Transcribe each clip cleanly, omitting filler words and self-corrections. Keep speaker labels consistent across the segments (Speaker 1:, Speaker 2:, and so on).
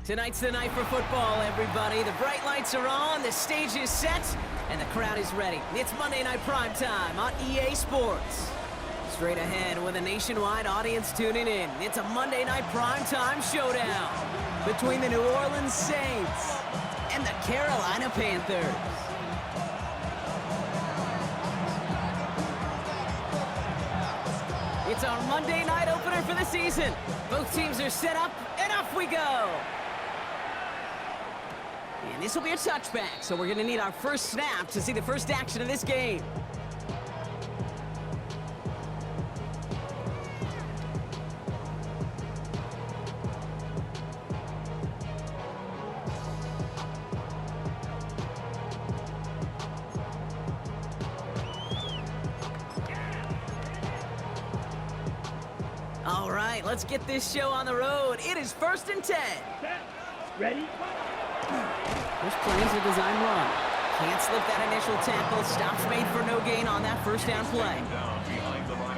Speaker 1: Tonight's the night for football, everybody. The bright lights are on, the stage is set, and the crowd is ready. It's Monday Night Primetime on EA Sports. Straight ahead with a nationwide audience tuning in. It's a Monday Night Primetime showdown between the New Orleans Saints and the Carolina Panthers. It's our Monday night opener for the season. Both teams are set up, and off we go. And this will be a touchback, so we're going to need our first snap to see the first action of this game. All right, let's get this show on the road. It is 1st and 10.
Speaker 2: Ready?
Speaker 1: First play is a design run. Can't slip that initial tackle. Stops made for no gain on that first down play.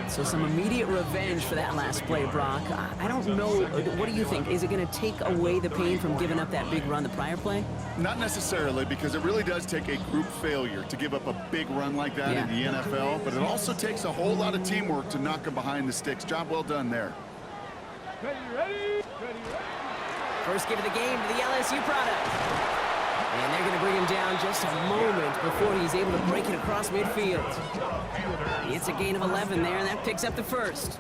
Speaker 1: So some immediate revenge for that last play, Brock. I don't know. What do you think? Is it going to take away the pain from giving up that big run the prior play?
Speaker 3: Not necessarily, because it really does take a group failure to give up a big run like that in the NFL, but it also takes a whole lot of teamwork to knock them behind the sticks. Job well done there.
Speaker 2: Ready?
Speaker 1: First give of the game to the LSU product. And they're going to bring him down just a moment before he's able to break it across midfield. It's a gain of 11 there, and that picks up the first.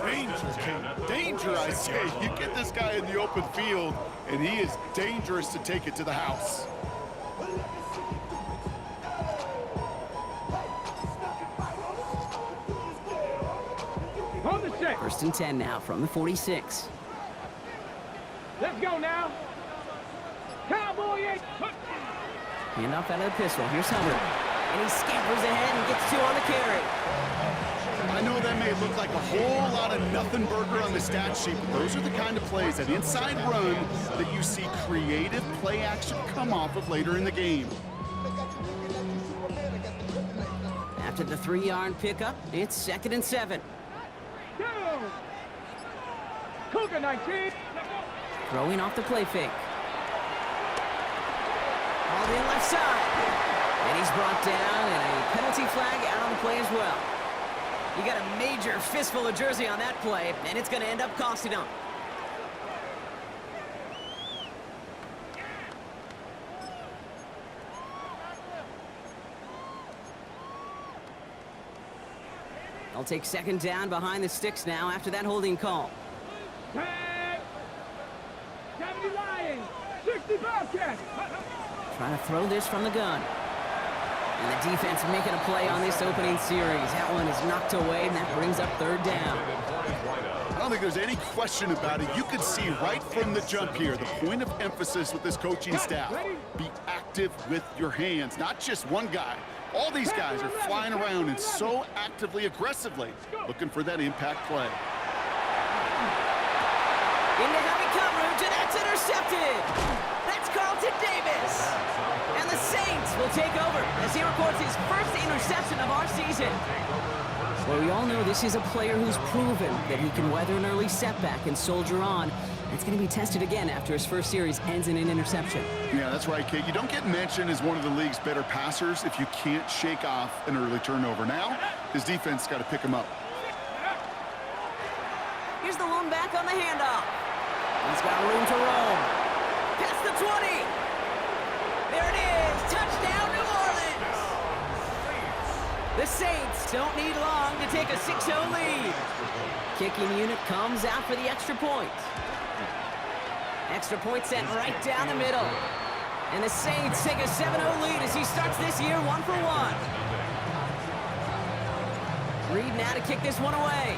Speaker 3: Danger, King. Danger, I say. You get this guy in the open field, and he is dangerous to take it to the house.
Speaker 2: On the check.
Speaker 1: 1st and 10 now from the 46.
Speaker 2: Let's go now. Cowboy 8.
Speaker 1: Hand off out of the pistol. Here's Hubbard. And he scampers ahead and gets 2 on the carry.
Speaker 3: I know that may look like a whole lot of nothing burger on the stat sheet, but those are the kind of plays, that inside run, that you see creative play action come off of later in the game.
Speaker 1: After the 3-yard pickup, it's 2nd and 7.
Speaker 2: Down. Cougar 19.
Speaker 1: Throwing off the play fake. Hauled in left side. And he's brought down, and a penalty flag out on the play as well. You got a major fistful of jersey on that play, and it's going to end up costing him. They'll take 2nd down behind the sticks now after that holding call.
Speaker 2: Tag. 70 Lions. 60 Bobcats.
Speaker 1: Trying to throw this from the gun. And the defense making a play on this opening series. That one is knocked away, and that brings up 3rd down.
Speaker 3: I don't think there's any question about it. You could see right from the jump here, the point of emphasis with this coaching staff. Be active with your hands, not just one guy. All these guys are flying around and so actively, aggressively, looking for that impact play.
Speaker 1: Into heavy coverage, and that's intercepted. That's Carlton Davis. And the Saints will take over as he records his first interception of our season. Well, we all know this is a player who's proven that he can weather an early setback and soldier on. It's going to be tested again after his first series ends in an interception.
Speaker 3: Yeah, that's right, Kate. You don't get mentioned as one of the league's better passers if you can't shake off an early turnover. Now, his defense got to pick him up.
Speaker 1: Here's the lone back on the handoff. He's got room to roam. Past the 20. There it is. Touchdown, New Orleans. The Saints don't need long to take a 6-0 lead. Kicking unit comes out for the extra point. Extra point sent right down the middle. And the Saints take a 7-0 lead as he starts this year 1 for 1. Reed now to kick this one away.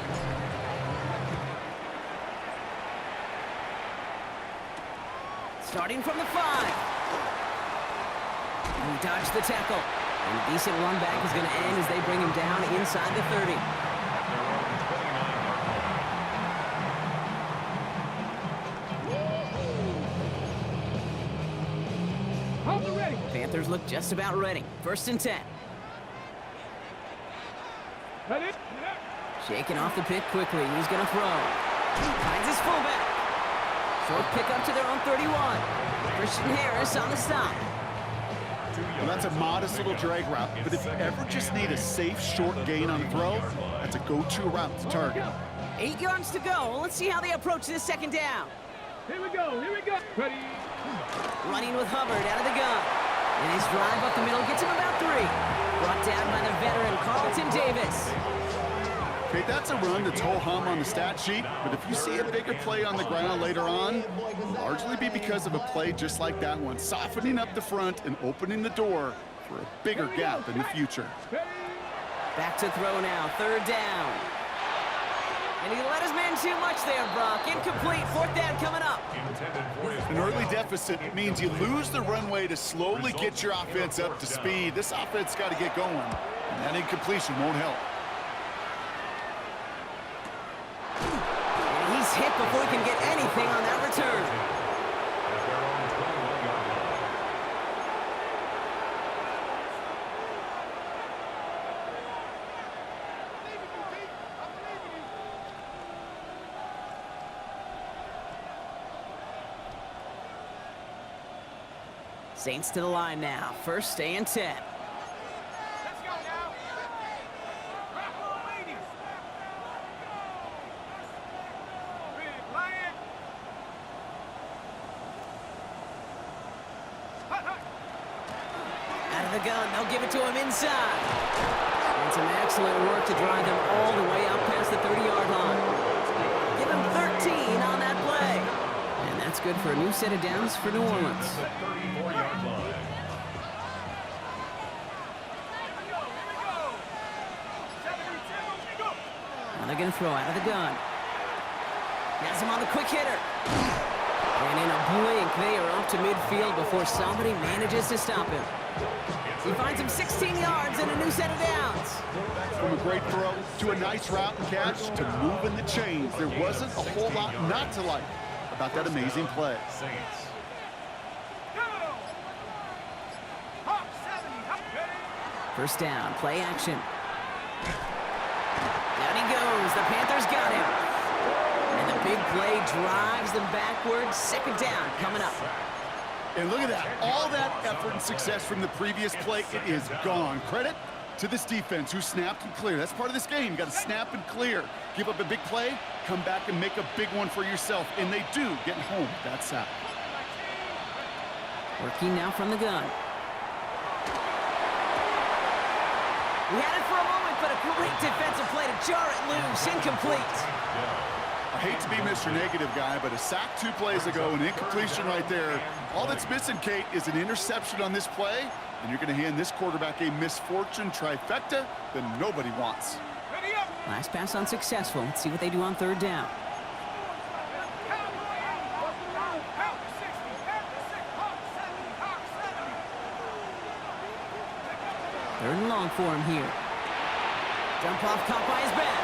Speaker 1: Starting from the 5. He dodged the tackle. And a decent run back is going to end as they bring him down inside the 30. Panthers look just about ready. 1st and 10.
Speaker 2: Ready?
Speaker 1: Shaking off the pick quickly. He's going to throw. Finds his fullback. Short pickup to their own 31. Christian Harris on the stop.
Speaker 3: Well, that's a modest little drag route, but if you ever just need a safe, short gain on the throw, that's a go-to route to target.
Speaker 1: 8 yards to go. Let's see how they approach this second down.
Speaker 2: Here we go. Ready.
Speaker 1: Running with Hubbard out of the gun. And his drive up the middle gets him about 3. Brought down by the veteran Carlton Davis.
Speaker 3: Okay, that's a run that's ho-hum on the stat sheet, but if you see a bigger play on the ground later on, it'll largely be because of a play just like that one, softening up the front and opening the door for a bigger gap in the future.
Speaker 1: Back to throw now, 3rd down. And he let his man too much there, Brock. Incomplete, 4th down coming up.
Speaker 3: An early deficit means you lose the runway to slowly get your offense up to speed. This offense got to get going, and that incompletion won't help.
Speaker 1: And he's hit before he can get anything on that return. Saints to the line now. 1st and 10.
Speaker 2: Let's go now. Rocco ladies. Big lion.
Speaker 1: Out of the gun, they'll give it to him inside. And some excellent work to drive them all the way out past the 30-yard line. Give him 13 on that play. And that's good for a new set of downs for New Orleans. Now they're going to throw out of the gun. Has him on the quick hitter. And in a blink, they are up to midfield before somebody manages to stop him. He finds him 16 yards and a new set of downs.
Speaker 3: From a great throw to a nice route and catch to moving the chains, there wasn't a whole lot not to like about that amazing play.
Speaker 1: First down, play action. Down he goes. The Panthers got him. And the big play drives them backwards. 2nd down coming up.
Speaker 3: And look at that. All that effort and success from the previous play, it is gone. Credit to this defense who snapped and cleared. That's part of this game. You got to snap and clear. Give up a big play, come back and make a big one for yourself. And they do, getting home with that sack.
Speaker 1: Working now from the gun. He had it for a moment, but a great defensive play to jar it loose. Incomplete.
Speaker 3: I hate to be Mr. Negative guy, but a sack 2 plays ago, an incompletion right there. All that's missing, Kate, is an interception on this play, and you're going to hand this quarterback a misfortune trifecta that nobody wants.
Speaker 1: Last pass unsuccessful. Let's see what they do on 3rd down. 3rd and long for him here. Jump off, caught by his back.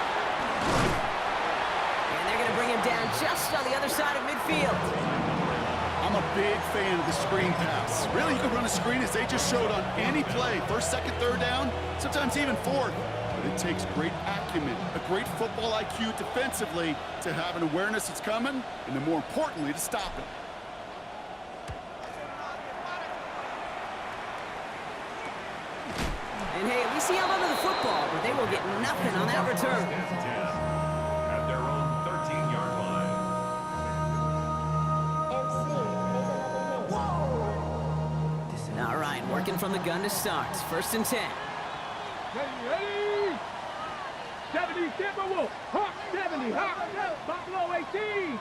Speaker 1: And they're going to bring him down just on the other side of midfield.
Speaker 3: I'm a big fan of the screen pass. Really, you can run a screen as they just showed on any play. 1st, 2nd, 3rd down, sometimes even 4th. But it takes great acumen, a great football IQ defensively to have an awareness it's coming, and then more importantly, to stop it.
Speaker 1: And hey, at least he held onto the football, but they will get nothing on that return.
Speaker 4: At their own 13-yard line.
Speaker 1: All right, working from the gun to start. 1st and 10.
Speaker 2: Ready. 70 Timberwolf. Hawk 70. Hawk Buffalo 18.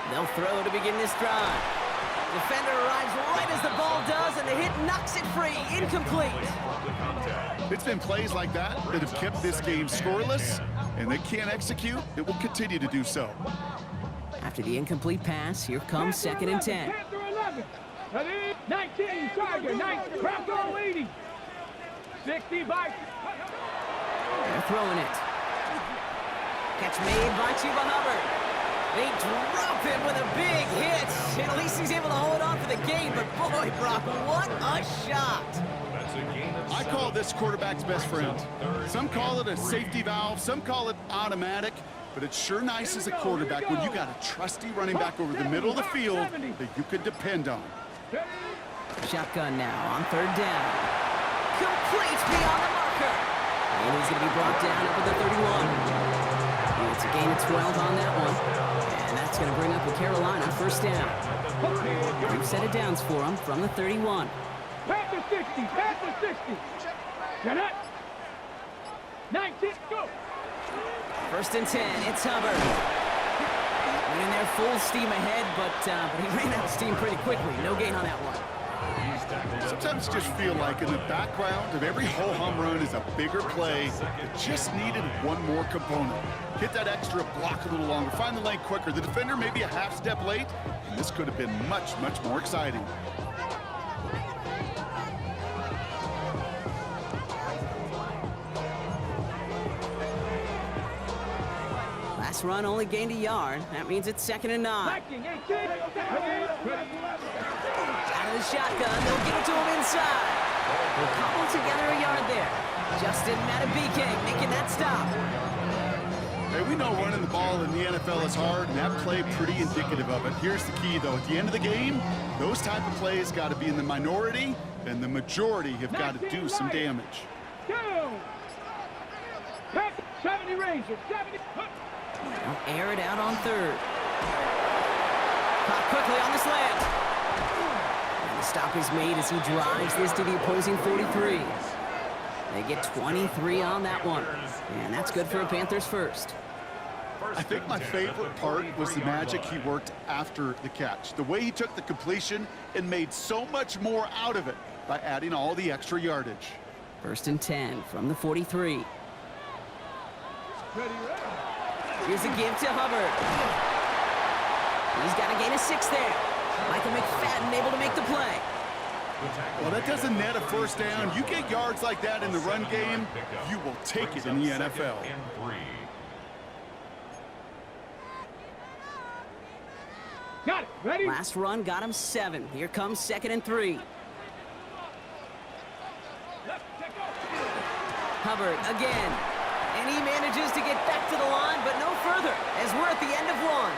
Speaker 1: They'll throw to begin this drive. Defender arrives right as the ball does, and the hit knocks it free. Incomplete.
Speaker 3: It's been plays like that that have kept this game scoreless, and they can't execute. It will continue to do so.
Speaker 1: After the incomplete pass, here comes 2nd and 10.
Speaker 2: Panther 11. Ready. 19 Tiger. 19 Buffalo 80. 60 by.
Speaker 1: They're throwing it. Catch made by Chuba Hubbard. They drop him with a big hit. And at least he's able to hold on for the game. But boy, Brock, what a shot.
Speaker 3: I call this quarterback's best friend. Some call it a safety valve. Some call it automatic. but it's sure nice as a quarterback when you got a trusty running back over the middle of the field that you could depend on.
Speaker 1: Shotgun now on third down. Complete beyond the marker. And he's going to be brought down up at the 31. It's a gain of 12 on that one. And that's going to bring up a Carolina first down. 3 set of downs for him from the 31.
Speaker 2: Panther 60, Panther 60. Get it. 19, go.
Speaker 1: First and 10, it's Hubbard. Running there full steam ahead, but he ran out of steam pretty quickly. No gain on that one.
Speaker 3: Sometimes just feel like in the background of every ho-hum run is a bigger play that just needed one more component. Hit that extra block a little longer, find the lane quicker. The defender maybe a half step late, and this could have been much, much more exciting.
Speaker 1: Last run only gained a yard. That means it's 2nd and 9. Out of the shotgun, they'll give it to him inside. They'll cobble together a yard there. Justin Matabike making that stop.
Speaker 3: Hey, we know running the ball in the NFL is hard, and that play pretty indicative of it. Here's the key, though. At the end of the game, those type of plays got to be in the minority, and the majority have got to do some damage.
Speaker 2: 70 Rangers, 70.
Speaker 1: They'll air it out on third. Caught quickly on the slant. And the stop is made as he drives this to the opposing 43. They get 23 on that one. And that's good for a Panthers first.
Speaker 3: I think my favorite part was the magic he worked after the catch. The way he took the completion and made so much more out of it by adding all the extra yardage.
Speaker 1: First and 10 from the 43. Here's a give to Hubbard. He's got a gain of 6 there. Michael McFadden able to make the play.
Speaker 3: Well, that doesn't net a first down. You get yards like that in the run game, you will take it in the NFL.
Speaker 2: Got it. Ready?
Speaker 1: Last run got him 7. Here comes 2nd and 3. Hubbard again. And he manages to get back to the line, but no further, as we're at the end of 1.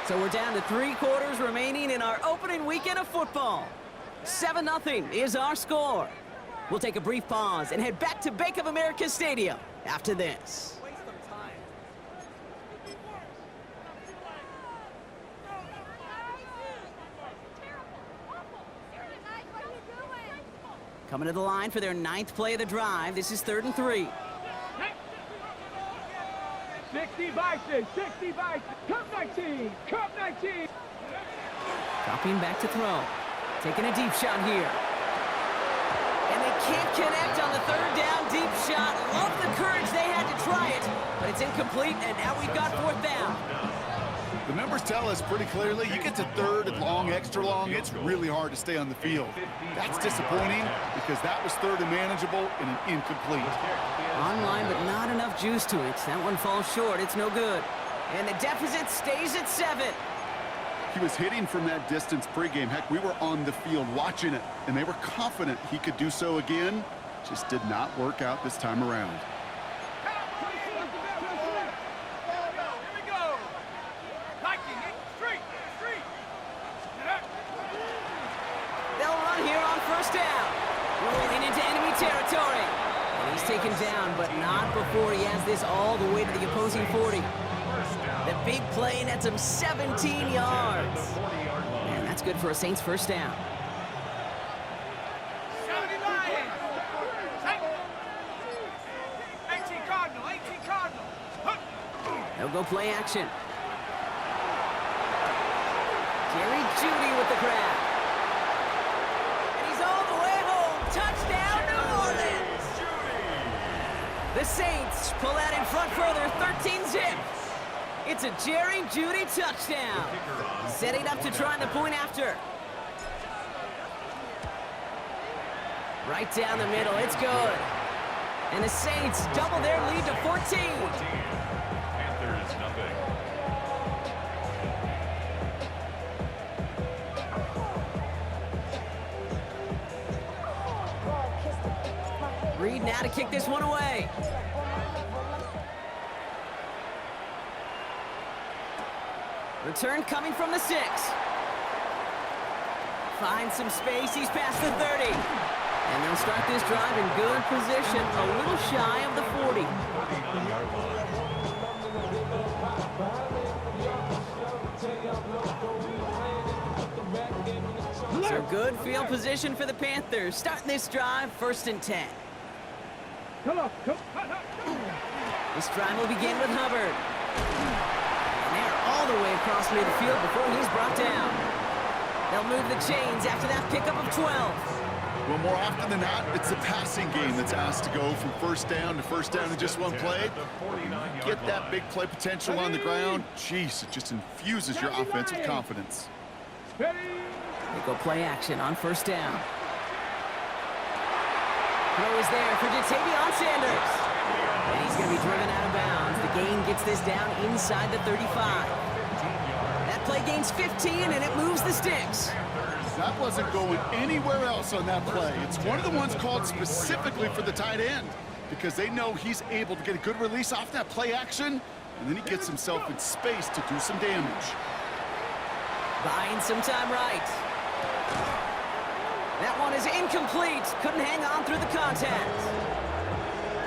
Speaker 1: So we're down to 3 quarters remaining in our opening weekend of football. 7-0 is our score. We'll take a brief pause and head back to Bank of America Stadium after this. Coming to the line for their 9th play of the drive. This is 3rd and 3.
Speaker 2: 60 Bison, 60 Bison. Cup 19, Cup 19.
Speaker 1: Dropping back to throw. Taking a deep shot here. And they can't connect on the 3rd down deep shot. Love the courage they had to try it, but it's incomplete, and now we've got 4th down.
Speaker 3: The numbers tell us pretty clearly, you get to 3rd and long, extra long, it's really hard to stay on the field. That's disappointing because that was 3rd and manageable and an incomplete.
Speaker 1: Online, but not enough juice to it. That one falls short. It's no good. And the deficit stays at 7.
Speaker 3: He was hitting from that distance pregame. Heck, we were on the field watching it, and they were confident he could do so again. Just did not work out this time around.
Speaker 1: They'll run here on first down. Rolling into enemy territory. And he's taken down, but not before he has this all the way to the opposing 40. The big play nets him 17 yards. And that's good for a Saints first down.
Speaker 2: 18 Cardinal, 18 Cardinal.
Speaker 1: They'll go play action. Jerry Jeudy with the grab. And he's all the way home. Touchdown, New Orleans. The Saints pull out in front further, 13-zip. It's a Jerry Jeudy touchdown. Setting up to try the point after. Right down the middle, it's good. And the Saints double their lead to 14.
Speaker 4: Panthers, nothing.
Speaker 1: Reed now to kick this one away. Return coming from the 6. Finds some space. He's past the 30. And they'll start this drive in good position, a little shy of the 40. So good field position for the Panthers. Starting this drive, 1st and 10. This drive will begin with Hubbard. And they're all the way across midfield before he's brought down. They'll move the chains after that pickup of 12.
Speaker 3: Well, more often than not, it's the passing game that's asked to go from first down in just one play. Get that big play potential on the ground. Jeez, it just infuses your offense with confidence.
Speaker 1: They go play action on 1st down. Throw is there for Jatavion Sanders. And he's going to be driven out of bounds. The gain gets this down inside the 35. That play gains 15, and it moves the sticks.
Speaker 3: That wasn't going anywhere else on that play. It's one of the ones called specifically for the tight end because they know he's able to get a good release off that play action, and then he gets himself in space to do some damage.
Speaker 1: Buying some time right. That one is incomplete. Couldn't hang on through the contact.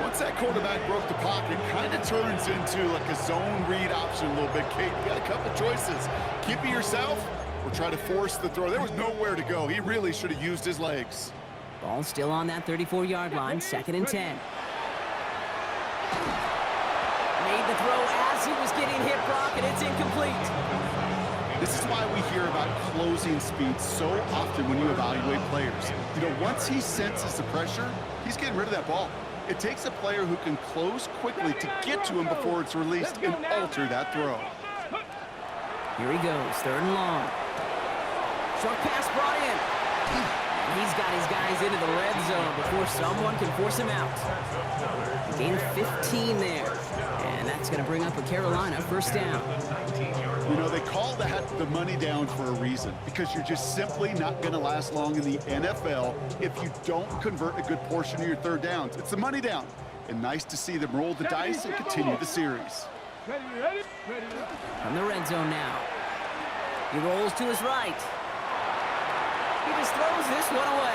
Speaker 3: Once that quarterback broke the pocket, kind of turns into like a zone read option a little bit, Kate. You got a couple choices. Keep it yourself or try to force the throw. There was nowhere to go. He really should have used his legs.
Speaker 1: Ball still on that 34-yard line, 2nd and 10. Made the throw as he was getting hit, Brock, and it's incomplete.
Speaker 3: This is why we hear about closing speed so often when you evaluate players. You know, once he senses the pressure, he's getting rid of that ball. It takes a player who can close quickly to get to him before it's released and alter that throw.
Speaker 1: Here he goes, 3rd and long. Short pass brought in. And he's got his guys into the red zone before someone can force him out. Gain of 15 there. And that's going to bring up a Carolina 1st down.
Speaker 3: You know, they call that the money down for a reason because you're just simply not going to last long in the NFL if you don't convert a good portion of your 3rd downs. It's the money down. And nice to see them roll the dice and continue the series.
Speaker 1: From the red zone now. He rolls to his right. He just throws this one away.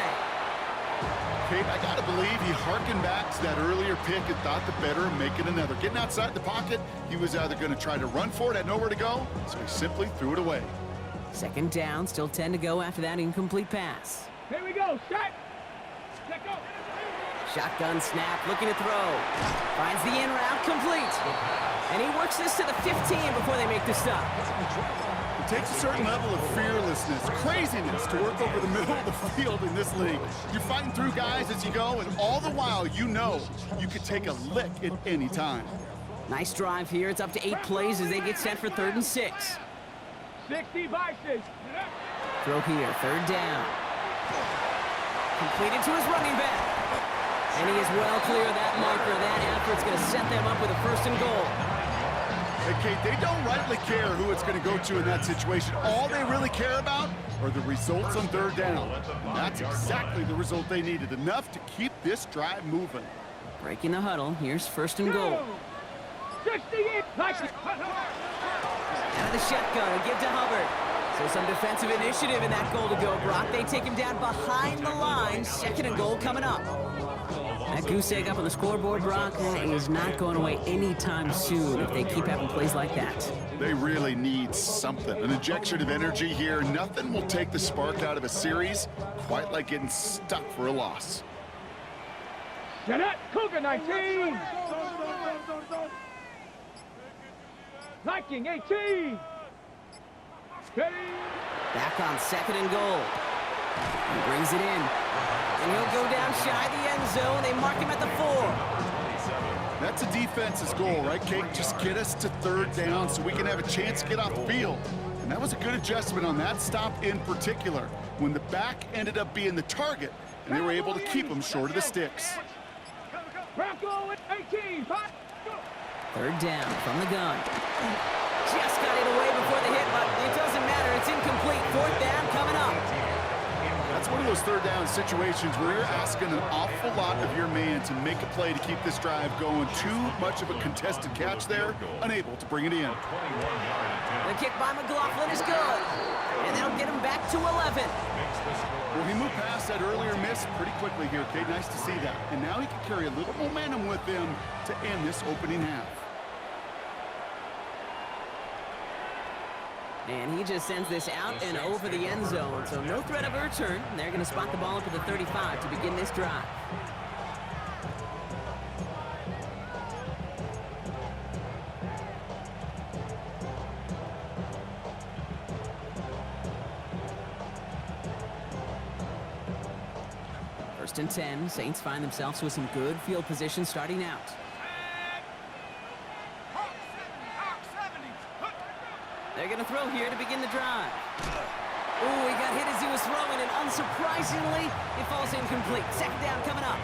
Speaker 3: Kate, I got to believe he harkened back to that earlier pick and thought the better of making another. Getting outside the pocket, he was either going to try to run for it, had nowhere to go, so he simply threw it away.
Speaker 1: 2nd down, still 10 to go after that incomplete pass.
Speaker 2: Here we go, set. Let go.
Speaker 1: Shotgun snap, looking to throw. Finds the in route, complete. And he works this to the 15 before they make the stop.
Speaker 3: It takes a certain level of fearlessness, craziness to work over the middle of the field in this league. You're fighting through guys as you go, and all the while you know you could take a lick at any time.
Speaker 1: Nice drive here. It's up to 8 plays as they get set for 3rd and 6.
Speaker 2: 60 vices.
Speaker 1: Throw here, 3rd down. Completed to his running back. And he is well clear of that marker. That effort's going to set them up with a 1st and goal.
Speaker 3: Hey, Kate, they don't rightly care who it's going to go to in that situation. All they really care about are the results on 3rd down. And that's exactly the result they needed, enough to keep this drive moving.
Speaker 1: Breaking the huddle. Here's 1st and goal.
Speaker 2: 68.
Speaker 1: Out of the shotgun and give to Hubbard. So some defensive initiative in that goal to go, Brock. They take him down behind the line. 2nd and goal coming up. That goose egg up on the scoreboard, Brock, is not going away anytime soon if they keep having plays like that.
Speaker 3: They really need something. An injection of energy here. Nothing will take the spark out of a series quite like getting stuck for a loss.
Speaker 2: Set up, Cougar 19. Viking 18. Ready.
Speaker 1: Back on 2nd and goal. He brings it in. And he'll go down shy of the end zone. They mark him at the 4.
Speaker 3: That's a defense's goal, right, Kate? Just get us to 3rd down so we can have a chance to get off the field. And that was a good adjustment on that stop in particular, when the back ended up being the target, and they were able to keep him short of the sticks.
Speaker 2: Bronco 18.
Speaker 1: 3rd down from the gun. Just got it away before the hit, but it doesn't matter. It's incomplete. 4th down coming up.
Speaker 3: That's one of those 3rd third down situations where you're asking an awful lot of your man to make a play to keep this drive going. Too much of a contested catch there, unable to bring it in.
Speaker 1: The kick by McLaughlin is good, and that'll get him back to 11.
Speaker 3: Well, he moved past that earlier miss pretty quickly here, Kate. Nice to see that. And now he can carry a little momentum with him to end this opening half.
Speaker 1: And he just sends this out and over the end zone, so no threat of a return. They're going to spot the ball up at the 35 to begin this drive. First and 10, Saints find themselves with some good field position starting out. They're going to throw here to begin the drive. Oh, he got hit as he was throwing, and unsurprisingly, it falls incomplete. Second down coming up.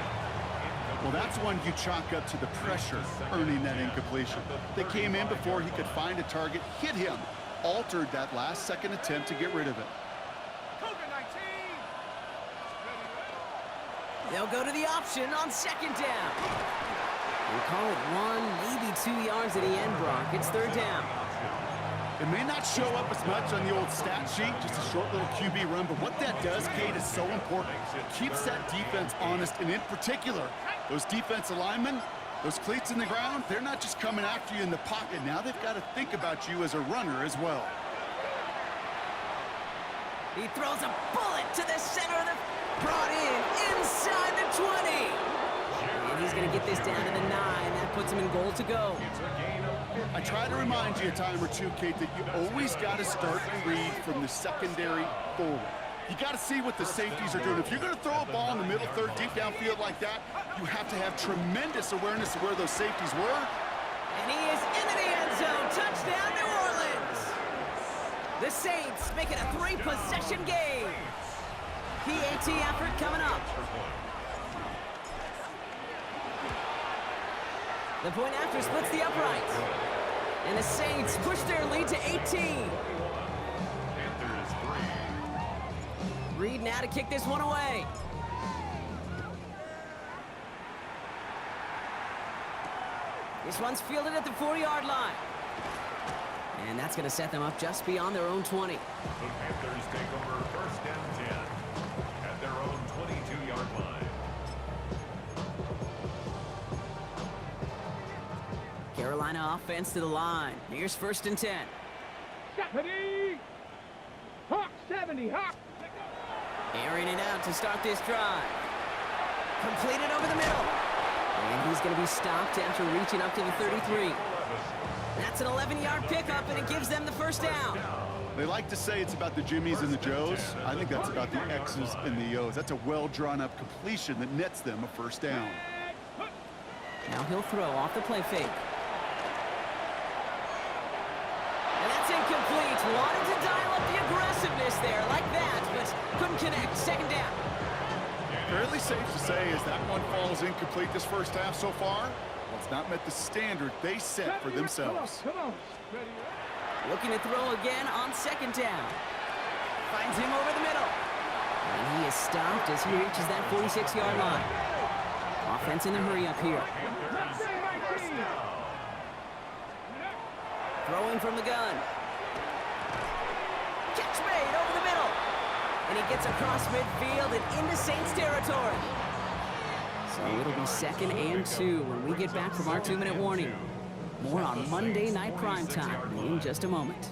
Speaker 3: Well, that's one you chalk up to the pressure earning that incompletion. They came in before he could find a target, hit him, altered that last-second attempt to get rid of it.
Speaker 1: They'll go to the option on second down. We'll call it 1, maybe 2 yards at the end, Brock. It's third down.
Speaker 3: It may not show up as much on the old stat sheet, just a short little QB run, but what that does, Kate, is so important. It keeps that defense honest, and in particular, those defensive linemen, those cleats in the ground, they're not just coming after you in the pocket. Now they've got to think about you as a runner as well.
Speaker 1: He throws a bullet to the center of the... Brought in inside the 20. And he's going to get this down to the 9. That puts him in goal to go.
Speaker 3: I try to remind you a time or two, Kate, that you always got to start the read from the secondary forward. You got to see what the safeties are doing. If you're going to throw a ball in the middle third, deep downfield like that, you have to have tremendous awareness of where those safeties were.
Speaker 1: And he is into the end zone. Touchdown, New Orleans. The Saints make it a 3-possession game. PAT effort coming up. The point after splits the uprights. And the Saints push their lead to 18. Reed now to kick this one away. This one's fielded at the 40-yard line. And that's going to set them up just beyond their own 20.
Speaker 4: The Panthers take over first and 10 at their own 22-yard line.
Speaker 1: Carolina offense to the line. Here's first and 10.
Speaker 2: Stephanie! Hawk 70, Hawk!
Speaker 1: Airing it out to start this drive. Completed over the middle. And he's going to be stopped after reaching up to the 33. That's an 11-yard pickup, and it gives them the first down.
Speaker 3: They like to say it's about the Jimmies and the Joes. I think that's about the X's and the O's. That's a well-drawn-up completion that nets them a first down.
Speaker 1: Now he'll throw off the play fake. And that's incomplete. Wanted to dial up the aggressiveness there like that, but couldn't connect. Second down.
Speaker 3: Fairly safe to say as that one falls incomplete this first half so far. Well, it's not met the standard they set for themselves.
Speaker 2: Come on.
Speaker 1: Looking to throw again on second down. Finds him over the middle. And he is stopped as he reaches that 46-yard line. Offense in the hurry up here. Throwing from the gun. Catch made over the middle. And he gets across midfield and into Saints territory. So it'll be 2nd and 2 when we get back from our 2-minute warning. More on Monday Night Primetime in just a moment.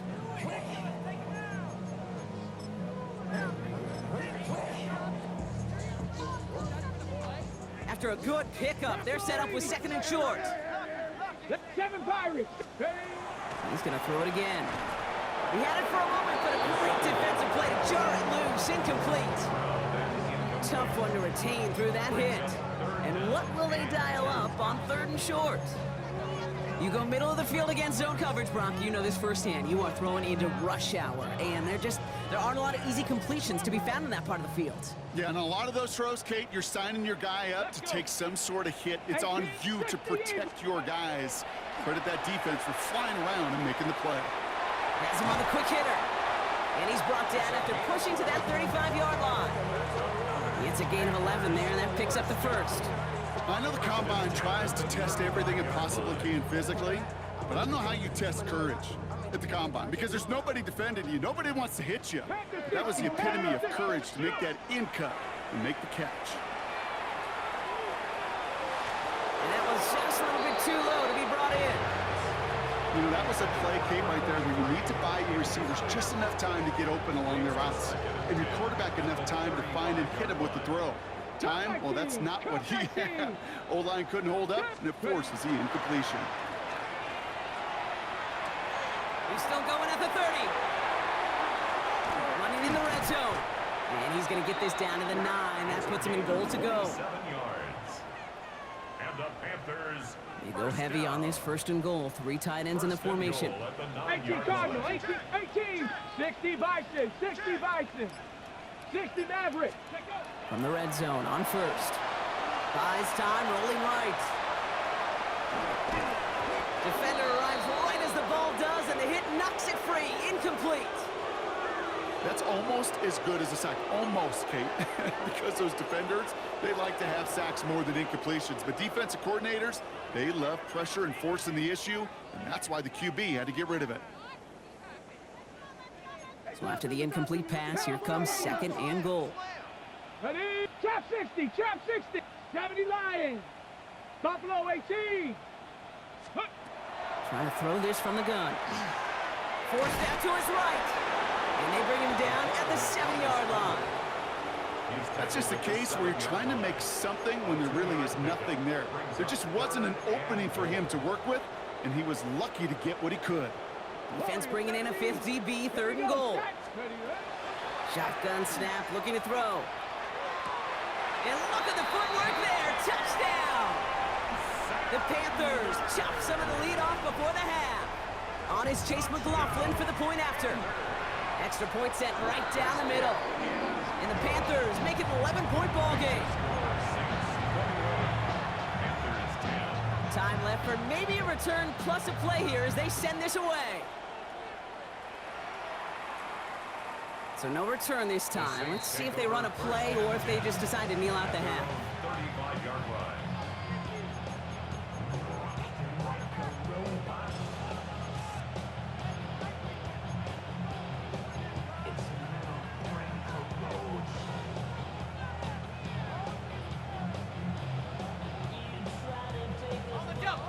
Speaker 1: After a good pickup, they're set up with 2nd and short.
Speaker 2: The 7 Pirates.
Speaker 1: He's going to throw it again. He had it for a moment, but a great defensive play to jar it loose. Incomplete. Tough one to retain through that hit. And what will they dial up on 3rd and short? You go middle of the field against zone coverage, Brock. You know this firsthand. You are throwing into rush hour, and there aren't a lot of easy completions to be found in that part of the field.
Speaker 3: Yeah, and a lot of those throws, Kate, you're signing your guy up to take some sort of hit. It's on you to protect your guys. Credit that defense for flying around and making the play.
Speaker 1: Has him on the quick hitter. And he's brought down after pushing to that 35-yard line. It's a gain of 11 there, and that picks up the first.
Speaker 3: I know the Combine tries to test everything it possibly can physically, but I don't know how you test courage at the Combine, because there's nobody defending you. Nobody wants to hit you. That was the epitome of courage to make that in cut and make the catch.
Speaker 1: And that was just a little bit too low to be brought in.
Speaker 3: You know, that was a play, Kate, right there where you need to buy your receivers just enough time to get open along their routes, and your quarterback enough time to find and hit him with the throw. Time? Well, that's not what he had. O-line couldn't hold up, and it forces the incompletion.
Speaker 1: He's still going at the 30. Running in the red zone. And he's going to get this down to the 9. That puts him in goal to go.
Speaker 4: 7 yards. And the Panthers.
Speaker 1: They go heavy on this first and goal. 3 tight ends in the formation.
Speaker 2: 18 Cardinal, 18, 60 Bison, 60 Bison, 60 Maverick.
Speaker 1: From the red zone on first. Buys time, rolling right. Defender arrives right as the ball does, and the hit knocks it free. Incomplete.
Speaker 3: That's almost as good as a sack. Almost, Kate. Because those defenders, they like to have sacks more than incompletions. But defensive coordinators, they love pressure and forcing the issue, and that's why the QB had to get rid of it.
Speaker 1: So after the incomplete pass, here comes second and goal.
Speaker 2: Ready? Trap 60, 70 Lions. Buffalo 18.
Speaker 1: Trying to throw this from the gun. Forced out to his right. And they bring him down at the 7-yard line.
Speaker 3: That's just a case where you're trying to make something when there really is nothing there. There just wasn't an opening for him to work with, and he was lucky to get what he could.
Speaker 1: Defense bringing in a 5th DB, 3rd and goal. Shotgun snap, looking to throw. And look at the footwork there. Touchdown! The Panthers chop some of the lead off before the half. On is Chase McLaughlin for the point after. Extra point sent right down the middle. And the Panthers make it an 11-point ball game. Time left for maybe a return plus a play here as they send this away. So no return this time. Let's see if they run a play or if they just decide to kneel out the half.
Speaker 4: 35-yard line.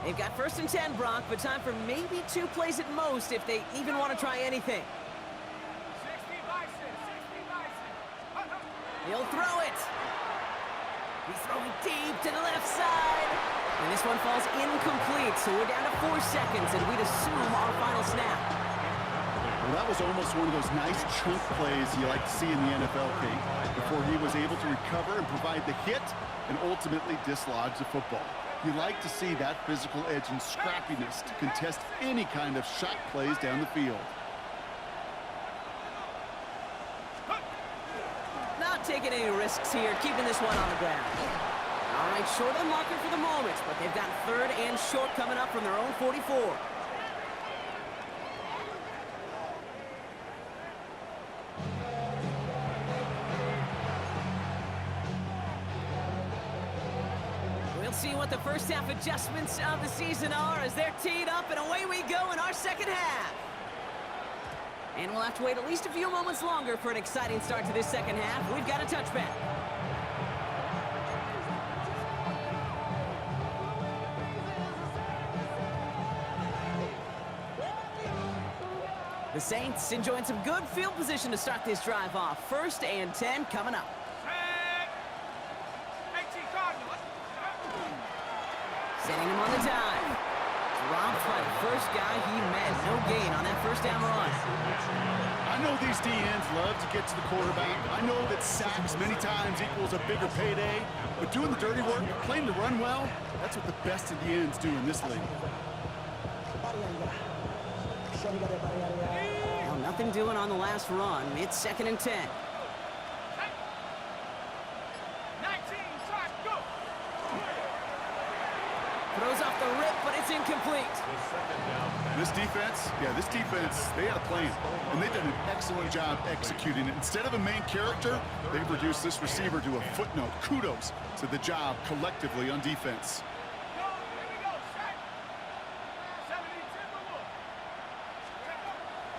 Speaker 1: They've got 1st and 10, Brock, but time for maybe 2 plays at most if they even want to try anything. He'll throw it. He's throwing deep to the left side. And this one falls incomplete, so we're down to 4 seconds, and we'd assume our final snap.
Speaker 3: Well, that was almost one of those nice chunk plays you like to see in the NFL, Kate, before he was able to recover and provide the hit and ultimately dislodge the football. You like to see that physical edge and scrappiness to contest any kind of shot plays down the field.
Speaker 1: Not taking any risks here, keeping this one on the ground. All right, short of the marker for the moment, but they've got 3rd and short coming up from their own 44. We'll see what the first half adjustments of the season are as they're teed up, and away we go in our second half. And we'll have to wait at least a few moments longer for an exciting start to this second half. We've got a touchback. The Saints enjoying some good field position to start this drive off. 1st and 10 coming up. Setting him on the dive. Dropped by the first guy he met. No gain on that 1st down run.
Speaker 3: I know these DNs love to get to the quarterback. I know that sacks many times equals a bigger payday. But doing the dirty work, playing to run well, that's what the best of the ends do in this league.
Speaker 1: Well, nothing doing on the last run. It's 2nd and 10. Throws off the rip, but it's is incomplete.
Speaker 3: This defense, they had a plan, and they've done an excellent job executing it. Instead of a main character, they've reduced this receiver to a footnote. Kudos to the job collectively on defense.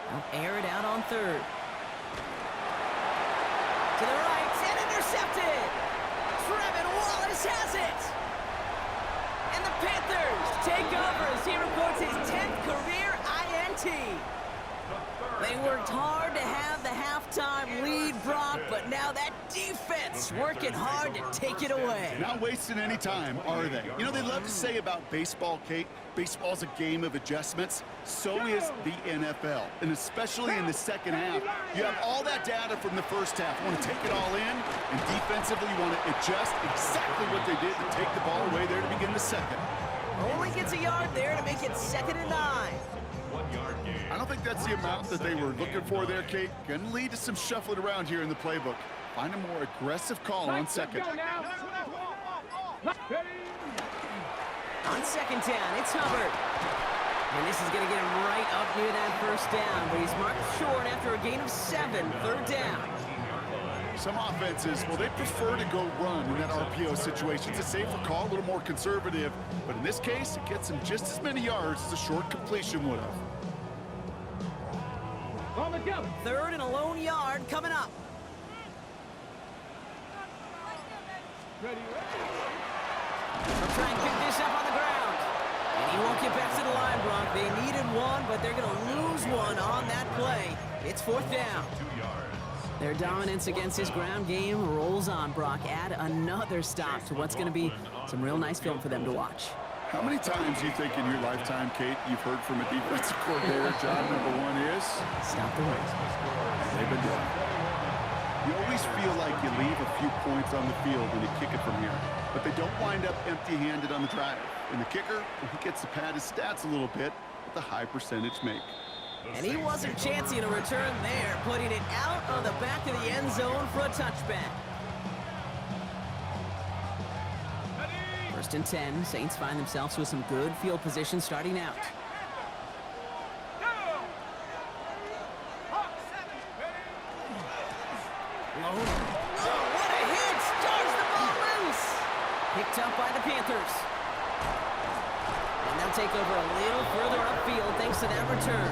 Speaker 1: They'll air it out on third. To the right, and intercepted. Trevin Wallace has it. And the Panthers take over as he reports his 10th career INT. They worked hard to have the halftime lead, Brock, but now that defense working hard to take it away.
Speaker 3: Not wasting any time, are they? You know, they love to say about baseball, Kate, baseball's a game of adjustments. So is the NFL, and especially in the second half. You have all that data from the first half. You want to take it all in, and defensively you want to adjust exactly what they did to take the ball away there to begin the second.
Speaker 1: Only gets a yard there to make it 2nd and 9.
Speaker 4: 1 yard gain.
Speaker 3: I don't think that's the amount that they were looking for there, Kate. Going to lead to some shuffling around here in the playbook. Find a more aggressive call on second.
Speaker 1: On 2nd down, it's Hubbard. And this is going to get him right up near that first down, but he's marked short after a gain of 7, 3rd down.
Speaker 3: Some offenses, well, they prefer to go run in that RPO situation. It's a safer call, a little more conservative. But in this case, it gets him just as many yards as a short completion would have.
Speaker 1: 3rd and a lone yard coming up. They'll try and pick this up on the ground. And he won't get back to the line, Brock. They needed one, but they're going to lose one on that play. It's 4th down.
Speaker 4: 2 yards.
Speaker 1: Their dominance against his ground game rolls on, Brock. Add another stop to what's going to be some real nice film for them to watch.
Speaker 3: How many times do you think in your lifetime, Kate, you've heard from a defensive coordinator, job number 1 is?
Speaker 1: Stop the run.
Speaker 3: They've been doing it. You always feel like you leave a few points on the field when you kick it from here, but they don't wind up empty-handed on the drive. And the kicker, he gets to pad his stats a little bit with a high percentage make.
Speaker 1: And he wasn't chancing a return there, putting it out on the back of the end zone for a touchback. 1st and 10, Saints find themselves with some good field position starting out. Oh, what a hit! Stars the ball loose! Picked up by the Panthers. And they'll take over a little further upfield thanks to that return.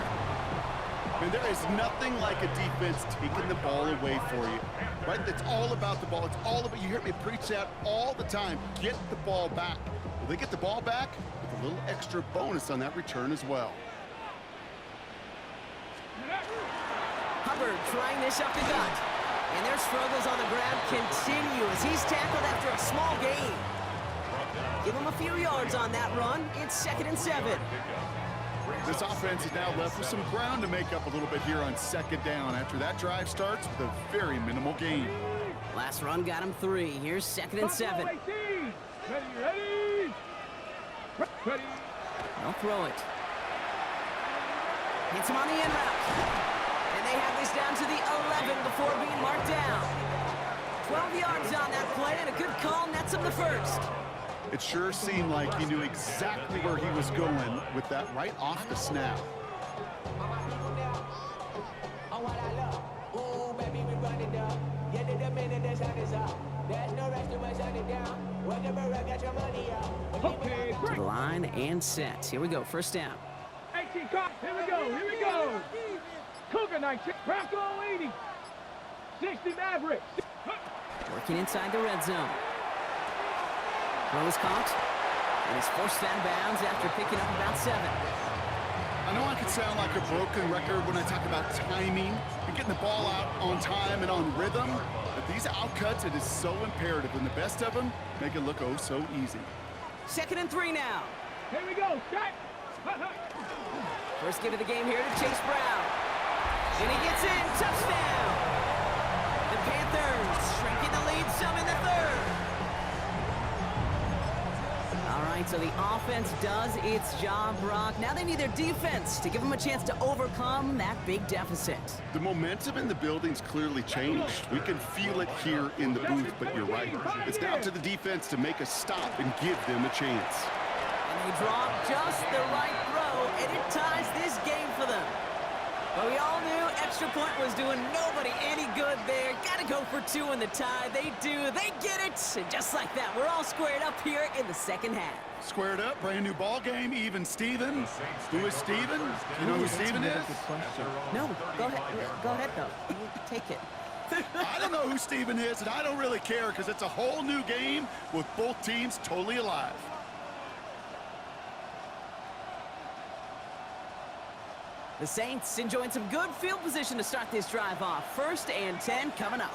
Speaker 3: And there is nothing like a defense taking the ball away for you, right? It's all about the ball. It's all about, you hear me preach that all the time, get the ball back. Well, they get the ball back with a little extra bonus on that return as well.
Speaker 1: Hubbard trying this up the gut. And their struggles on the ground continue as he's tackled after a small gain. Give him a few yards on that run. It's 2nd and 7.
Speaker 3: This offense is now left with some ground to make up a little bit here on 2nd down after that drive starts with a very minimal gain.
Speaker 1: Last run got him 3. Here's 2nd and 7.
Speaker 2: Ready.
Speaker 1: They'll throw it. Hits him on the in route. And they have this down to the 11 before being marked down. 12 yards on that play, and a good call nets him the 1st.
Speaker 3: It sure seemed like he knew exactly where he was going with that right off the snap.
Speaker 1: To the line and set. Here we go, 1st down.
Speaker 2: 18 cops, here we go. Cougar 19, Bronco 80. 60 Mavericks.
Speaker 1: Working inside the red zone. Throw is caught, and he's forced out of bounds after picking up about 7.
Speaker 3: I know I can sound like a broken record when I talk about timing and getting the ball out on time and on rhythm, but these outcuts, it is so imperative, and the best of them make it look oh so easy.
Speaker 1: 2nd and 3 now.
Speaker 2: Here we go, Scott.
Speaker 1: First give of the game here to Chase Brown. And he gets in, touchdown! The Panthers shrinking the lead some in the 3rd. All right, so the offense does its job, Brock. Now they need their defense to give them a chance to overcome that big deficit.
Speaker 3: The momentum in the building's clearly changed. We can feel it here in the booth, but you're right. It's down to the defense to make a stop and give them a chance.
Speaker 1: And They draw just the right throw, and it ties this game for them. But we all knew extra point was doing nobody any good there. Got to go for 2 in the tie. They do. They get it. And just like that, we're all squared up here in the second half.
Speaker 3: Squared up, brand new ball game, even Steven. Who is Steven? You know who Steven is?
Speaker 1: No, go ahead. Go ahead, though. Take it.
Speaker 3: I don't know who Steven is, and I don't really care because it's a whole new game with both teams totally alive.
Speaker 1: The Saints enjoying some good field position to start this drive off. 1st and 10 coming up.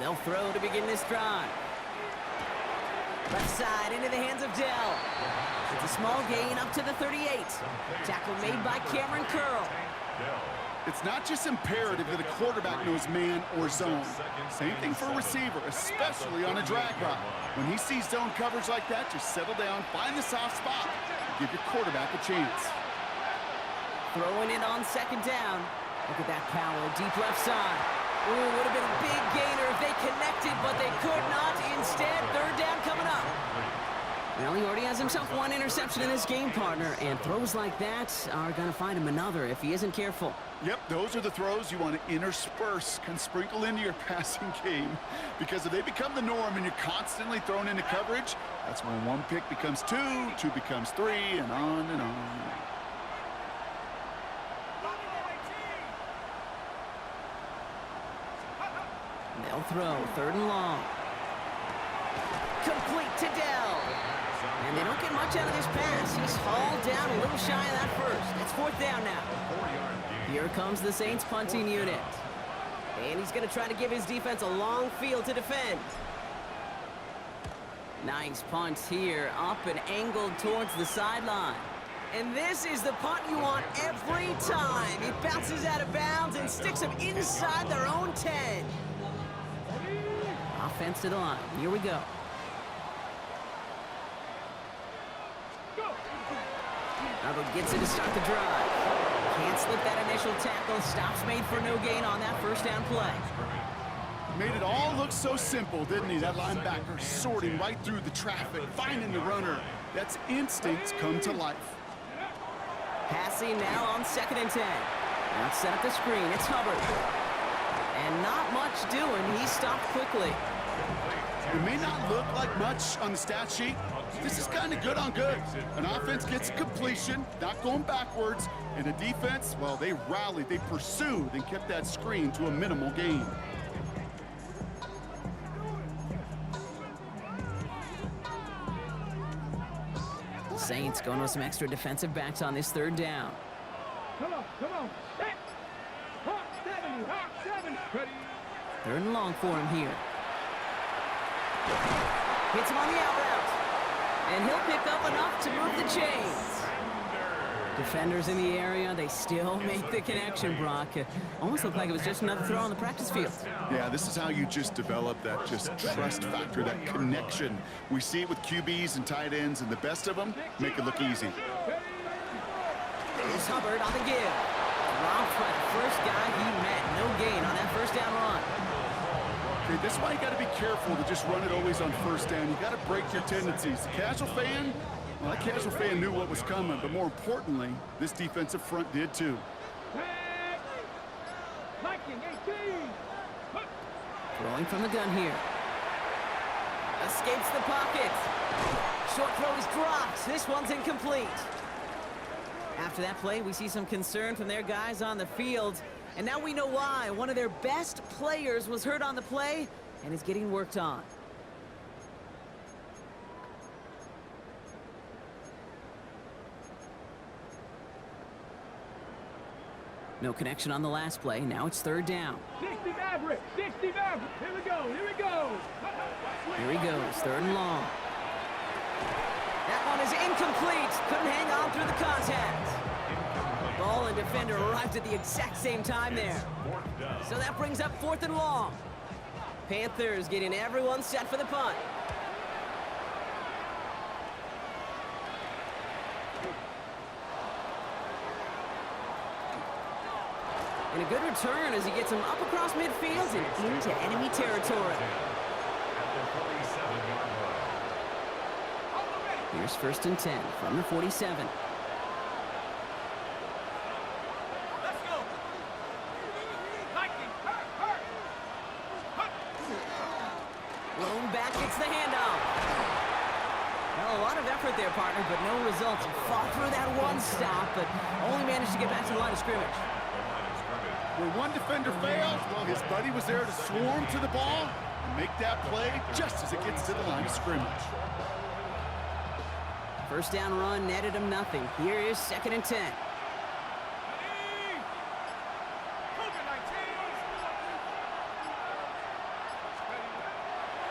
Speaker 1: They'll throw to begin this drive. Left side into the hands of Dell. It's a small gain up to the 38. Tackle made by Cameron Curl.
Speaker 3: It's not just imperative that a quarterback knows man or zone. Same thing for a receiver, especially on a drag route. When he sees zone coverage like that, just settle down, find the soft spot, and give your quarterback a chance.
Speaker 1: Throwing it on 2nd down. Look at that power, deep left side. Ooh, would have been a big gainer if they connected, but they could not. Instead, 3rd down coming up. Well, he already has himself 1 interception in his game, partner, and throws like that are going to find him another if he isn't careful.
Speaker 3: Yep, those are the throws you want to intersperse, can sprinkle into your passing game. Because if they become the norm and you're constantly thrown into coverage, that's when 1 pick becomes 2, 2 becomes 3, and on and on.
Speaker 1: They'll throw 3rd and long. Complete to Dell. And they don't get much out of this pass. He's hauled down a little shy of that first. It's 4th down now. Here comes the Saints punting unit. And he's going to try to give his defense a long field to defend. Nice punt here, up and angled towards the sideline. And this is the punt you want every time. It bounces out of bounds and sticks them inside their own 10. Offense to the line. Here we go. Hubbard gets it to start the drive. Can't slip that initial tackle. Stops made for no gain on that 1st down play.
Speaker 3: Made it all look so simple, didn't he? That linebacker sorting right through the traffic, finding the runner. That's instincts come to life.
Speaker 1: Passing now on 2nd and 10. Let's set up the screen. It's Hubbard. And not much doing. He stopped quickly.
Speaker 3: It may not look like much on the stat sheet. This is kind of good on good. An offense gets a completion, not going backwards, and a defense, well, they rallied, they pursued, and kept that screen to a minimal gain.
Speaker 1: The Saints going with some extra defensive backs on this 3rd down.
Speaker 2: Come on. Set. Hawk 70. Ready.
Speaker 1: 3rd and long for him here. Hits him on the out route. And he'll pick up enough to move the chains. Defenders in the area, they still make the connection, Brock. Almost looked like it was just another throw on the practice field.
Speaker 3: Yeah, this is how you just develop that just trust factor, that connection. We see it with QBs and tight ends, and the best of them make it look easy.
Speaker 1: Here's Hubbard on the give. Dropped by the first guy he met. No gain on that 1st down run.
Speaker 3: Okay, this is why you got to be careful to just run it always on 1st down. You got to break your tendencies. The casual fan, well, that casual fan knew what was coming, but more importantly, this defensive front did too.
Speaker 1: Throwing from the gun here. Escapes the pocket. Short throw is dropped. This one's incomplete. After that play, we see some concern from their guys on the field. And now we know why. One of their best players was hurt on the play and is getting worked on. No connection on the last play. Now it's 3rd down.
Speaker 2: 60 Maverick. Here we go.
Speaker 1: Here he goes. 3rd and long. That one is incomplete. Couldn't hang on through the contact. Ball and defender arrived at the exact same time there. So that brings up 4th and long. Panthers getting everyone set for the punt. And a good return as he gets him up across midfield and into enemy territory.
Speaker 4: At the 47-yard line.
Speaker 1: Here's 1st and 10 from the 47. Lone back gets the handoff. Well, a lot of effort there, partner, but no results. Fought through that one stop, but only managed to get back to the line of scrimmage.
Speaker 3: Where one defender fails, well, his buddy was there to swarm to the ball and make that play just as it gets to the line of scrimmage.
Speaker 1: First down run netted him nothing. Here is 2nd and 10.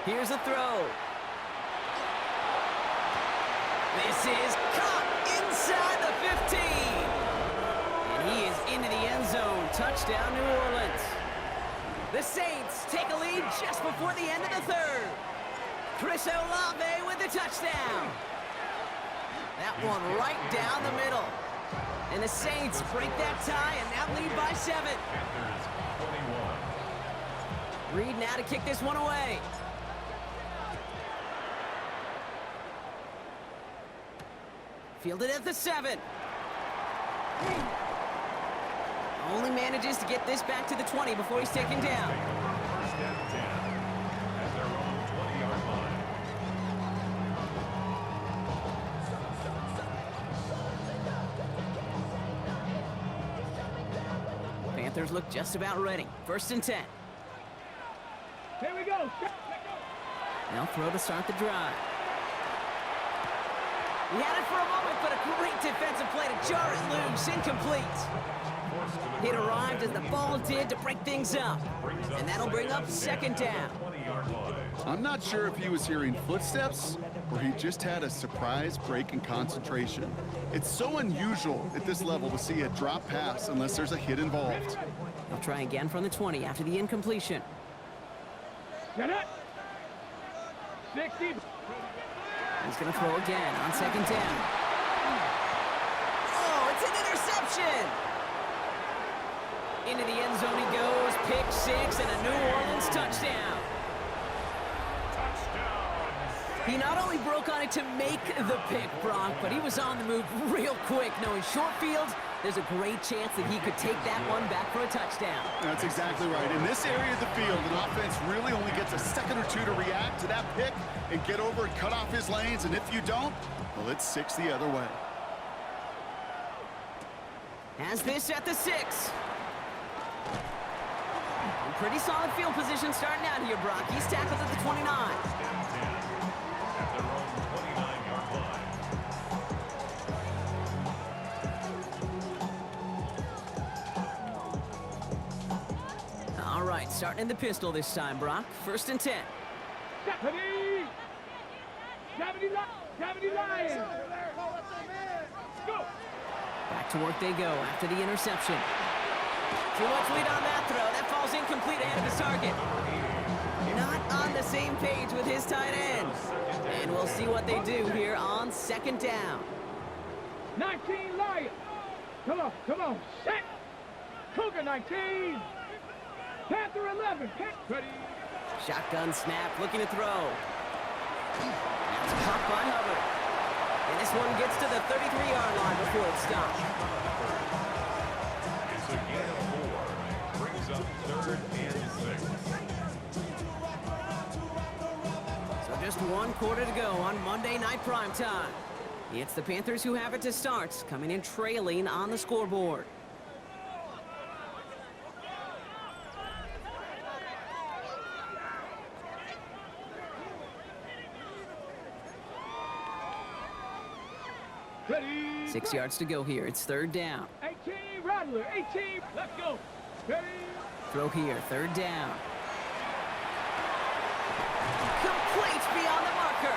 Speaker 1: Here's a throw. This is caught inside the 15. And he is into the end zone. Touchdown, New Orleans. The Saints take a lead just before the end of the 3rd. Chris Olave with the touchdown. That one right down the middle. And the Saints break that tie and now lead by 7.
Speaker 4: Panthers 21.
Speaker 1: Reed now to kick this one away. Fielded at the 7. Only manages to get this back to the 20 before he's taken down.
Speaker 4: First and 10 at their own 20-yard line.
Speaker 1: Panthers look just about ready. 1st and 10.
Speaker 2: Here we go.
Speaker 1: They'll throw to start the drive. He had it for a moment, but a great defensive play to jar it loose. Incomplete. It arrived as the ball did to break things up. And that'll bring up 2nd down.
Speaker 4: 20-yard line.
Speaker 3: I'm not sure if he was hearing footsteps or he just had a surprise break in concentration. It's so unusual at this level to see a drop pass unless there's a hit involved.
Speaker 1: They'll try again from the 20 after the incompletion.
Speaker 2: Get it. 60.
Speaker 1: He's going to throw again on 2nd down. Oh, it's an interception! Into the end zone he goes, pick 6 and a New Orleans touchdown. He not only broke on it to make the pick, Brock, but he was on the move real quick, knowing short fields, there's a great chance that he could take that one back for a touchdown.
Speaker 3: That's exactly right. In this area of the field, an offense really only gets a second or two to react to that pick and get over and cut off his lanes, and if you don't, well, it's 6 the other way.
Speaker 1: Has this at the 6. Pretty solid field position starting out here, Brock. He's tackled at the 29.
Speaker 4: At their own 29-yard line.
Speaker 1: All right, starting in the pistol this time, Brock. 1st and 10.
Speaker 2: Deputy! Deputy Lion! Go!
Speaker 1: Back to work they go after the interception. Too much lead on that throw. That falls incomplete ahead of his target. Not on the same page with his tight end. And we'll see what they do here on 2nd down.
Speaker 2: 19 Lion! Come on, set! Cougar 19! Panther 11, ready!
Speaker 1: Shotgun snap, looking to throw. That's caught by Hubbard. And this one gets to the 33-yard line before it's stopped.
Speaker 4: It's a gain of 4. Brings up 3rd and 6.
Speaker 1: So just 1 quarter to go on Monday Night Primetime. It's the Panthers who have it to start, coming in trailing on the scoreboard.
Speaker 2: Ready!
Speaker 1: 6 yards to go here. It's 3rd down.
Speaker 2: 18 Rattler, 18, let's go! Ready!
Speaker 1: Throw here, 3rd down. Complete beyond the marker.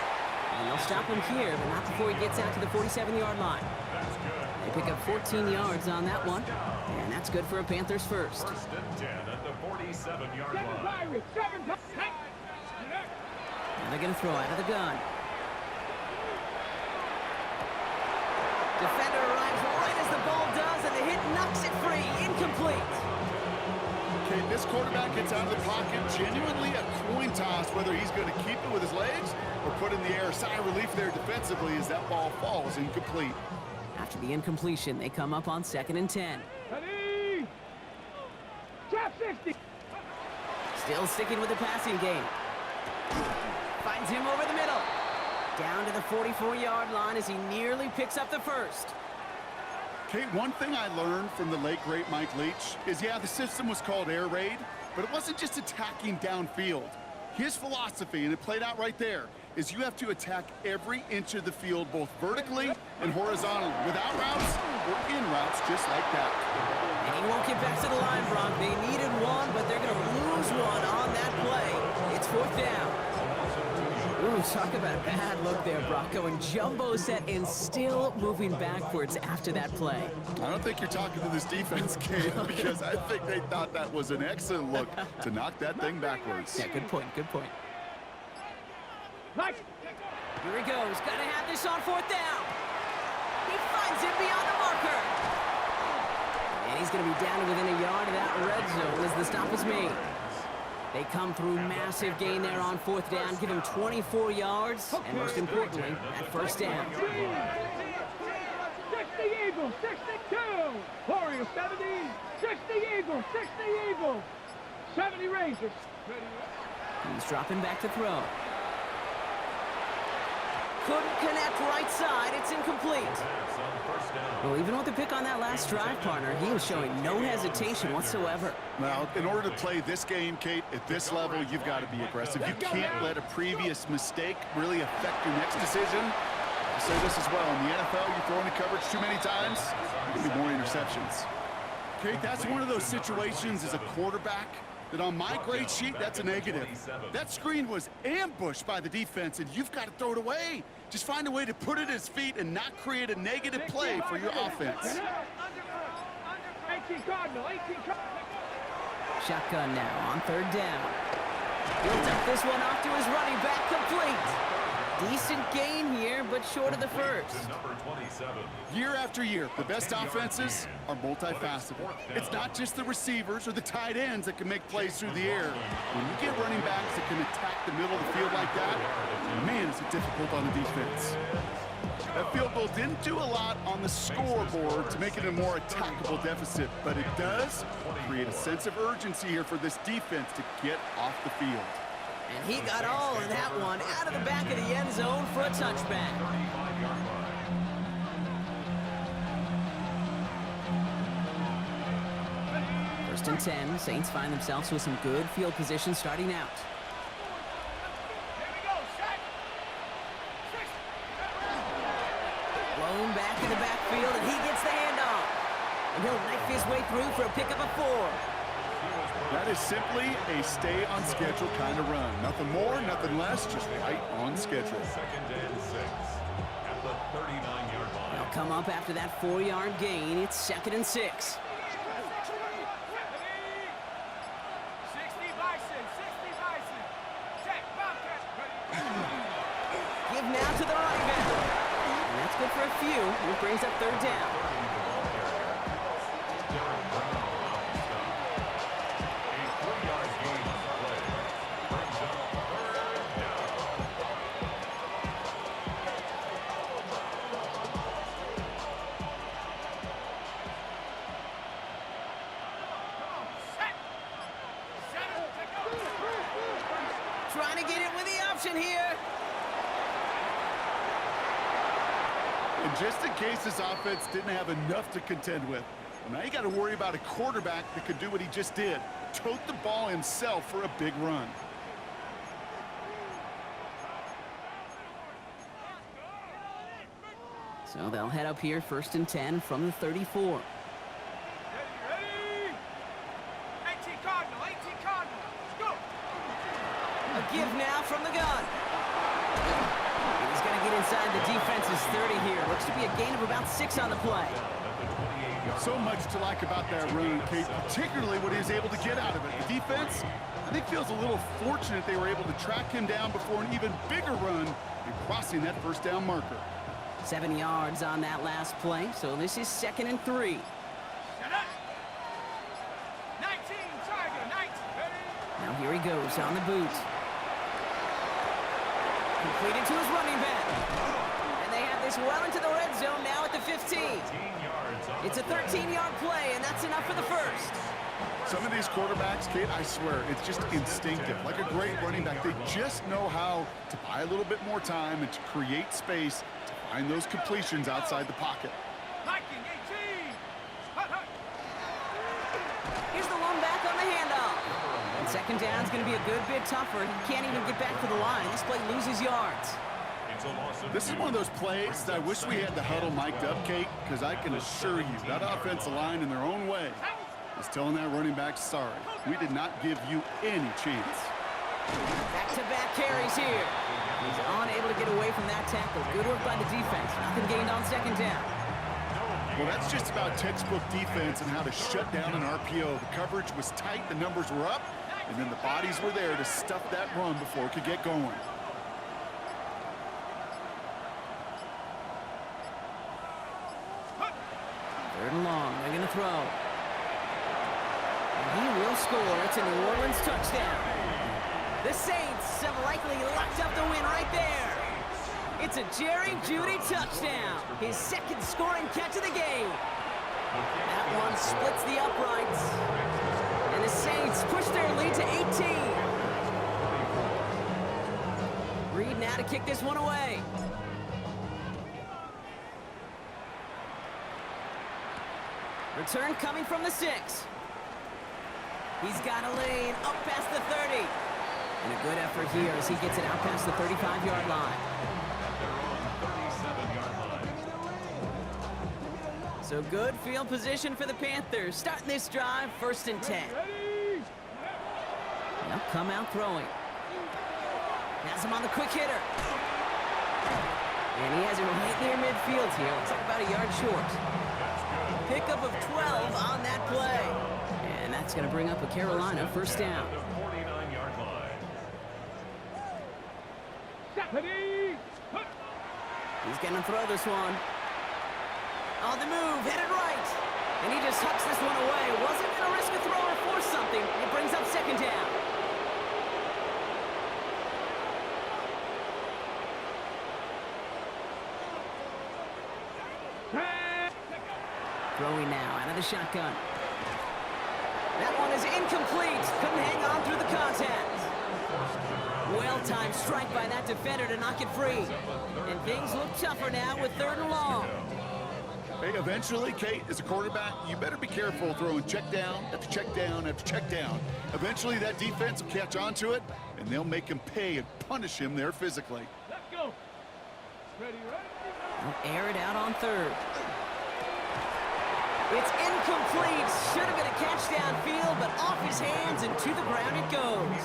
Speaker 1: And they'll stop him here, but not before he gets out to the 47-yard line.
Speaker 4: That's good.
Speaker 1: They pick up 14 yards on that one, and that's good for a Panthers first.
Speaker 4: 1st and 10 at the 47-yard
Speaker 2: 7
Speaker 4: line.
Speaker 2: Pirates, 7 Pirates!
Speaker 1: Now they're going to throw out of the gun. Defender arrives right as the ball does, and the hit knocks it free. Incomplete.
Speaker 3: Kate, this quarterback gets out of the pocket, genuinely a coin toss, whether he's going to keep it with his legs or put in the air. Sigh of relief there defensively as that ball falls incomplete.
Speaker 1: After the incompletion, they come up on 2nd and 10.
Speaker 2: Ready? Top 60.
Speaker 1: Still sticking with the passing game. Finds him over the middle. Down to the 44-yard line as he nearly picks up the first.
Speaker 3: Kate, one thing I learned from the late, great Mike Leach is, yeah, the system was called air raid, but it wasn't just attacking downfield. His philosophy, and it played out right there, is you have to attack every inch of the field, both vertically and horizontally, without routes or in routes, just like that.
Speaker 1: And he won't get back to the line, Brock. They needed one, but they're going to lose one on that play. It's 4th down. Ooh, talk about a bad look there, Brock. Going jumbo set and still moving backwards after that play.
Speaker 3: I don't think you're talking to this defense, Kate, because I think they thought that was an excellent look to knock that thing backwards.
Speaker 1: Yeah, good point, good point.
Speaker 2: Mike.
Speaker 1: Here he goes. Got to have this on 4th down. He finds it beyond the marker. And he's going to be down to within a yard of that red zone as the stop is made. They come through massive gain there on 4th down, give him 24 yards, and most importantly, that 1st down.
Speaker 2: 60 Eagles, 62. Warriors 70, 60 Eagles, 60 Eagles, 70 Rangers.
Speaker 1: He's dropping back to throw. Couldn't connect right side. It's incomplete. Well, even with the pick on that last drive, partner, he was showing no hesitation whatsoever.
Speaker 3: Now, in order to play this game, Kate, at this level, you've got to be aggressive. You can't let a previous mistake really affect your next decision. I say this as well. In the NFL, you throw into coverage too many times, there'll be more interceptions. Kate, that's one of those situations as a quarterback that on my grade sheet, that's a negative. That screen was ambushed by the defense, and you've got to throw it away. Just find a way to put it at his feet and not create a negative play for your offense.
Speaker 2: 18 Cardinal, 18 Cardinal.
Speaker 1: Shotgun now on 3rd down. He'll dump this one off to his running back, complete. Decent gain here, but short of the first.
Speaker 3: Year after year, the best offenses are multifaceted. It's not just the receivers or the tight ends that can make plays through the air. When you get running backs that can attack the middle of the field like that, man, is it difficult on the defense. That field goal didn't do a lot on the scoreboard to make it a more attackable deficit, but it does create a sense of urgency here for this defense to get off the field.
Speaker 1: And he got all of that one out of the back of the end zone for a touchback. First and 10, Saints find themselves with some good field position starting out. Blown back in the backfield, and he gets the handoff. And he'll knife his way through for a pickup of 4.
Speaker 3: That is simply a stay-on-schedule kind of run. Nothing more, nothing less, just right on schedule.
Speaker 4: 2nd and 6 at the 39-yard line.
Speaker 1: They'll come up after that 4-yard gain. It's 2nd and 6.
Speaker 2: 60 Bison, 60 Bison. Check, Bobcat.
Speaker 1: Give now to the running back. And that's good for a few. It brings up 3rd down. Trying to get it with the option here.
Speaker 3: And just in case this offense didn't have enough to contend with, well, now you got to worry about a quarterback that could do what he just did. Tote the ball himself for a big run.
Speaker 1: So they'll head up here 1st and 10 from the 34. A give now from the gun. He's going to get inside the defense's 30 here. Looks to be a gain of about 6 on the play.
Speaker 3: So much to like about that run, Kate, particularly what he was able to get out of it. The defense, I think, feels a little fortunate they were able to track him down before an even bigger run and crossing that 1st down marker.
Speaker 1: 7 yards on that last play, so this is 2nd and 3.
Speaker 2: 19 Tiger,
Speaker 1: Now here he goes on the boot. Completed to his running back. And they have this well into the red zone now at the 15. It's a 13-yard play, and that's enough for the first.
Speaker 3: Some of these quarterbacks, Kate, I swear, it's just instinctive. Like a great running back, they just know how to buy a little bit more time and to create space to find those completions outside the pocket.
Speaker 1: Here's the lone back on the handoff. And second down is going to be a good bit tougher. He can't even get back to the line. This play loses yards.
Speaker 3: This is one of those plays that I wish we had the huddle mic'd up, Kate, because I can assure you that offensive line in their own way is telling that running back, sorry, we did not give you any chance.
Speaker 1: Back-to-back carries here. He's unable to get away from that tackle. Good work by the defense. Nothing gained on second down.
Speaker 3: Well, that's just about textbook defense and how to shut down an RPO. The coverage was tight, the numbers were up, and then the bodies were there to stuff that run before it could get going.
Speaker 1: Third and long. They're going to throw. And he will score. It's a New Orleans touchdown. The Saints have likely locked up the win right there. It's a Jerry Jeudy touchdown. His second scoring catch of the game. That one splits the uprights. And the Saints push their lead to 18. Reed now to kick this one away. Return coming from the 6. He's got a lane up past the 30. And a good effort here as he gets it out past the 35-yard line. So good field position for the Panthers. Starting this drive, 1st and 10. They'll come out throwing. Has him on the quick hitter. And he has it right near midfield here. Looks like about a yard short. Pickup of 12 on that play. And that's going to bring up a Carolina 1st down. He's going to throw this one. On the move, headed right. And he just hucks this one away. Wasn't going to risk a throw or force something. It brings up 2nd down. Throwing now out of the shotgun. That one is incomplete. Couldn't hang on through the contact. Well-timed strike by that defender to knock it free. And things look tougher now with 3rd and long.
Speaker 3: Hey, eventually, Kate, as a quarterback, you better be careful throwing check down after check down after check down. Eventually, that defense will catch on to it, and they'll make him pay and punish him there physically.
Speaker 2: Let's go. Ready, ready.
Speaker 1: They'll air it out on 3rd. It's incomplete. Should have been a catch downfield, but off his hands and to the ground it goes.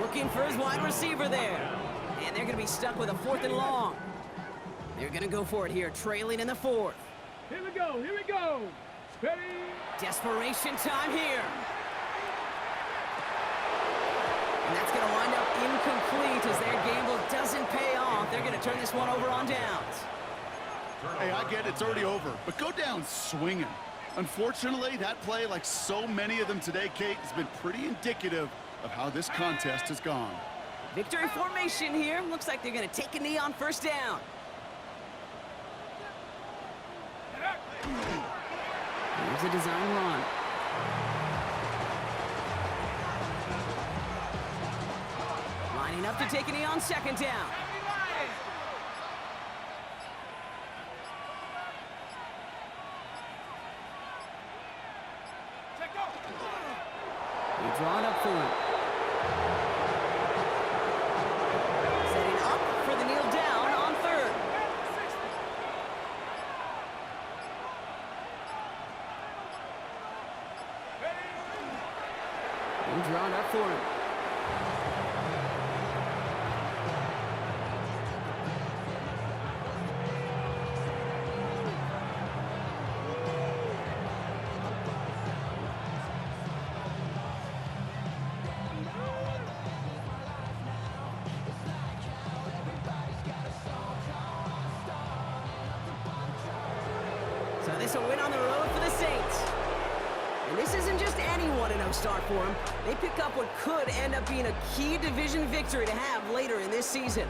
Speaker 1: Looking for his wide receiver there. And they're going to be stuck with a 4th and long. They're going to go for it here, trailing in the 4th.
Speaker 2: Here we go, here we go. Ready?
Speaker 1: Desperation time here. And that's going to wind up incomplete as their gamble doesn't pay off. They're going to turn this one over on downs.
Speaker 3: Hey, I get it's already over, but go down swinging. Unfortunately, that play, like so many of them today, Kate, has been pretty indicative of how this contest has gone.
Speaker 1: Victory formation here. Looks like they're going to take a knee on 1st down. Here's a design run. Lining up to take a knee on 2nd down. He drawn up for it. Setting up for the kneel down on 3rd. And drawn up for him. So this will win on the road for the Saints. And this isn't just any 1-0 start for them. They pick up what could end up being a key division victory to have later in this season.